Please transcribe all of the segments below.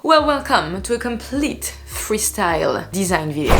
Well, welcome to a complete freestyle design video.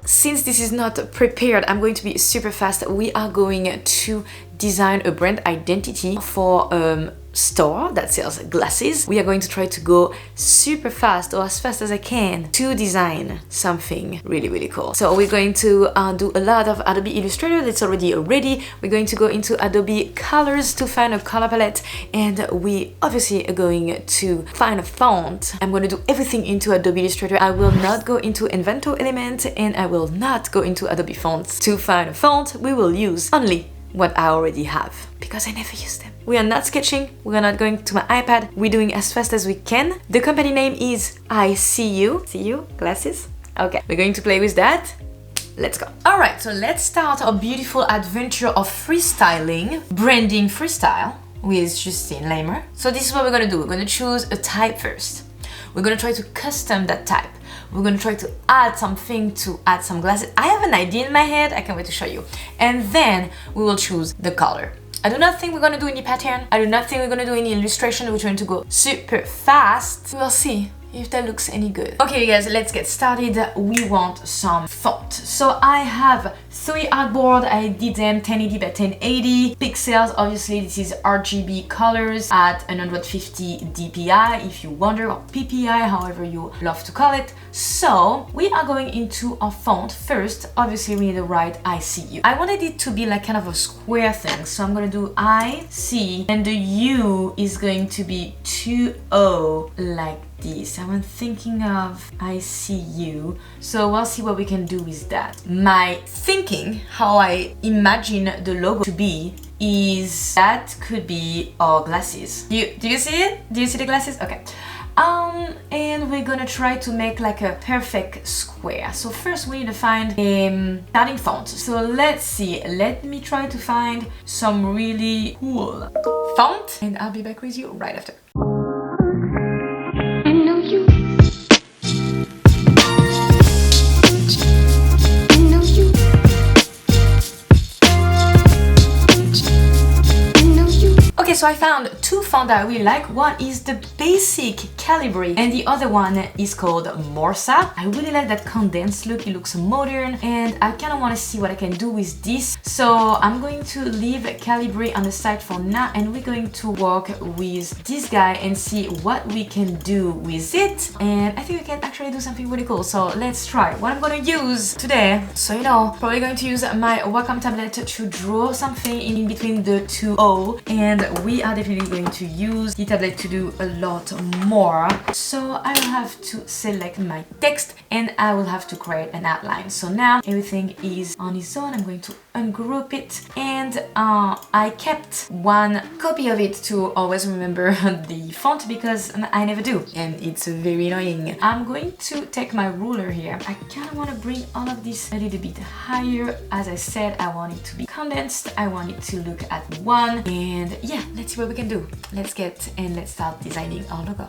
Since this is not prepared, I'm going to be super fast. We are going to design a brand identity for a store that sells glasses. We are going to try to go super fast or as fast as I can to design something really cool. So we're going to do a lot of Adobe Illustrator that's already ready. We're going to go into Adobe Colors to find a color palette, and we obviously are going to find a font. I'm going to do everything into Adobe Illustrator. I will not go into Inventor Element, and I will not go into Adobe Fonts to find a font. We will use only what I already have because I never use them. We are not sketching, we are not going to my iPad, we're doing as fast as we can. The company name is I See You glasses. Okay, we're going to play with that. Let's go. All right, so let's start our beautiful adventure of freestyling, branding freestyle with Justine Lamer. So this is what we're gonna do. We're gonna choose a type first. We're gonna try to custom that type. We're gonna try to add something to add some glasses. I have an idea in my head, I can't wait to show you. And then we will choose the color. I do not think we're gonna do any pattern. I do not think we're gonna do any illustration. We're trying to go super fast. We will see if that looks any good. Okay guys, let's get started. We want some font. So I have 3 artboard. I did them 1080 by 1080 pixels. Obviously this is RGB colors at 150 dpi if you wonder, or PPI, however you love to call it. So we are going into our font first. Obviously we need to write I see you. I wanted it to be like kind of a square thing, so I'm gonna do I see, and the U is going to be 2O like this. I'm thinking of I see you, so we'll see what we can do with that. My thinking, how I imagine the logo to be, is that could be our glasses. Do you see it? Do you see the glasses? Okay. And we're gonna try to make like a perfect square. So first we need to find a starting font. So let's see, let me try to find some really cool font, and I'll be back with you right after. Okay, so I found 2 fonts that I really like. One is the basic Calibri and the other one is called Morsa. I really like that condensed look, it looks modern, and I kind of want to see what I can do with this. So I'm going to leave Calibri on the side for now, and we're going to work with this guy and see what we can do with it. And I think we can actually do something really cool, so let's try. What I'm going to use today, so you know, probably going to use my Wacom tablet to draw something in between the 2 O, and we are definitely going to use the tablet to do a lot more. So I will have to select my text and I will have to create an outline. So now everything is on its own. I'm going to ungroup it, and I kept one copy of it to always remember the font because I never do, and it's very annoying. I'm going to take my ruler here. I kind of want to bring all of this a little bit higher. As I said, I want it to be condensed. I want it to look at 1, and yeah, let's see what we can do. Let's start designing our logo.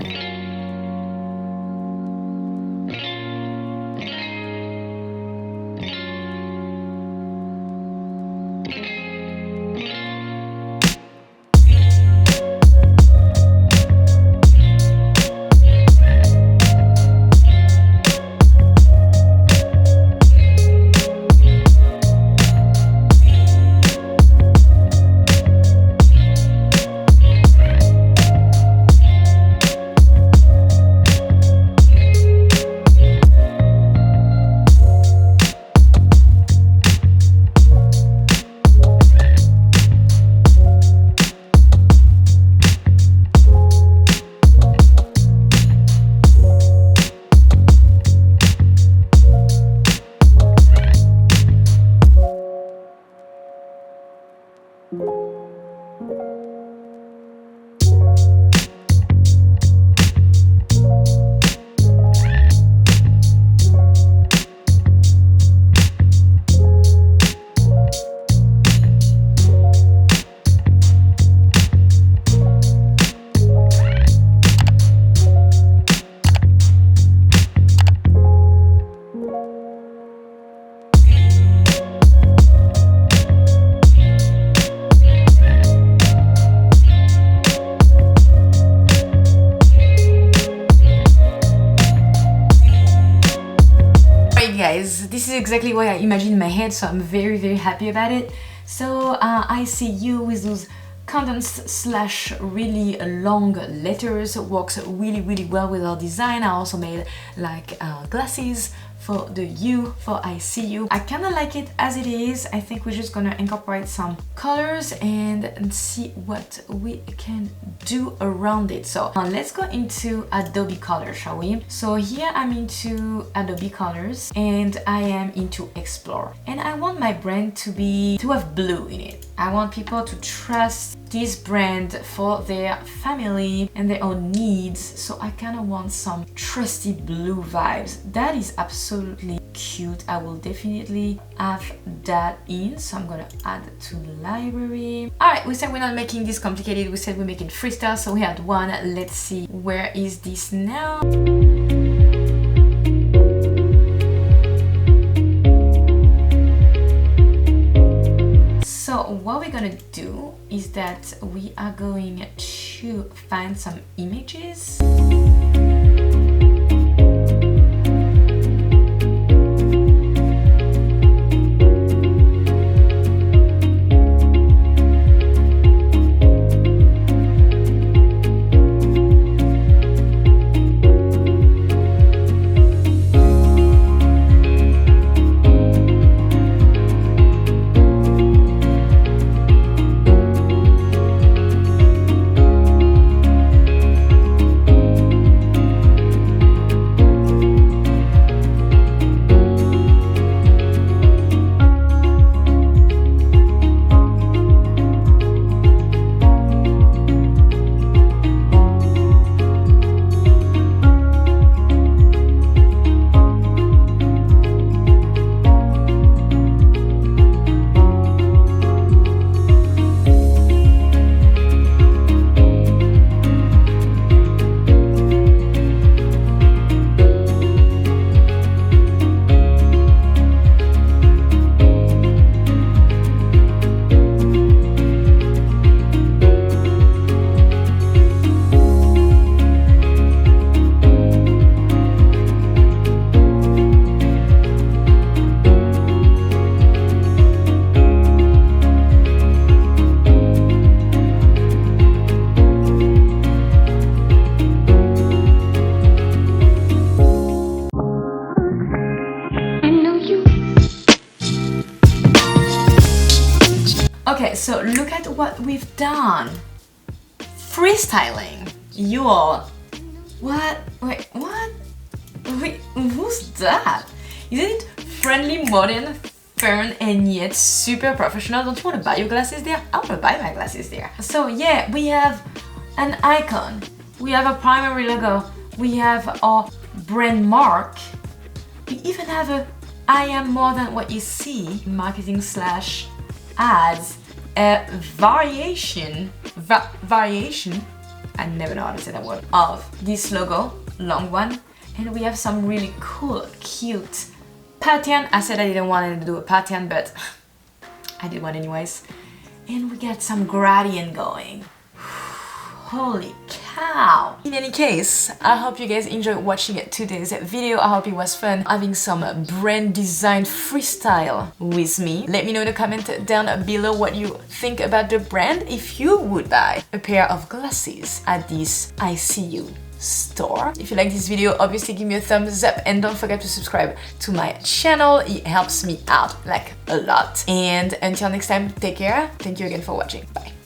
This is exactly what I imagined in my head, so I'm very happy about it. So I see you with those condensed slash really long letters works really well with our design. I also made like glasses for the U for I see you. I kind of like it as it is. I think we're just gonna incorporate some colors and see what we can do around it. So let's go into Adobe Color, shall we? So here I'm into Adobe Colors and I am into Explore, and I want my brand to have blue in it. I want people to trust this brand for their family and their own needs, so I kind of want some trusty blue vibes. That is absolutely cute. I will definitely have that in, so I'm gonna add to library. All right, we said we're not making this complicated. We said we're making freestyle, so we had one. Let's see, where is this now? So what we're gonna do is that we are going to find some images. Okay, so look at what we've done. Freestyling. You all. What? Wait, what? Wait, who's that? Isn't it friendly, modern, fun, and yet super professional? Don't you want to buy your glasses there? I want to buy my glasses there. So yeah, we have an icon. We have a primary logo. We have our brand mark. We even have a I am more than what you see marketing slash ads, a variation, I never know how to say that word, of this logo, long one, and we have some really cool, cute pattern. I said I didn't want to do a pattern, but I did one anyways. And we got some gradient going. Holy cow! In any case, I hope you guys enjoyed watching today's video. I hope it was fun having some brand design freestyle with me. Let me know in the comment down below what you think about the brand, if you would buy a pair of glasses at this I See You store. If you like this video, obviously give me a thumbs up and don't forget to subscribe to my channel. It helps me out like a lot. And until next time, take care. Thank you again for watching. Bye.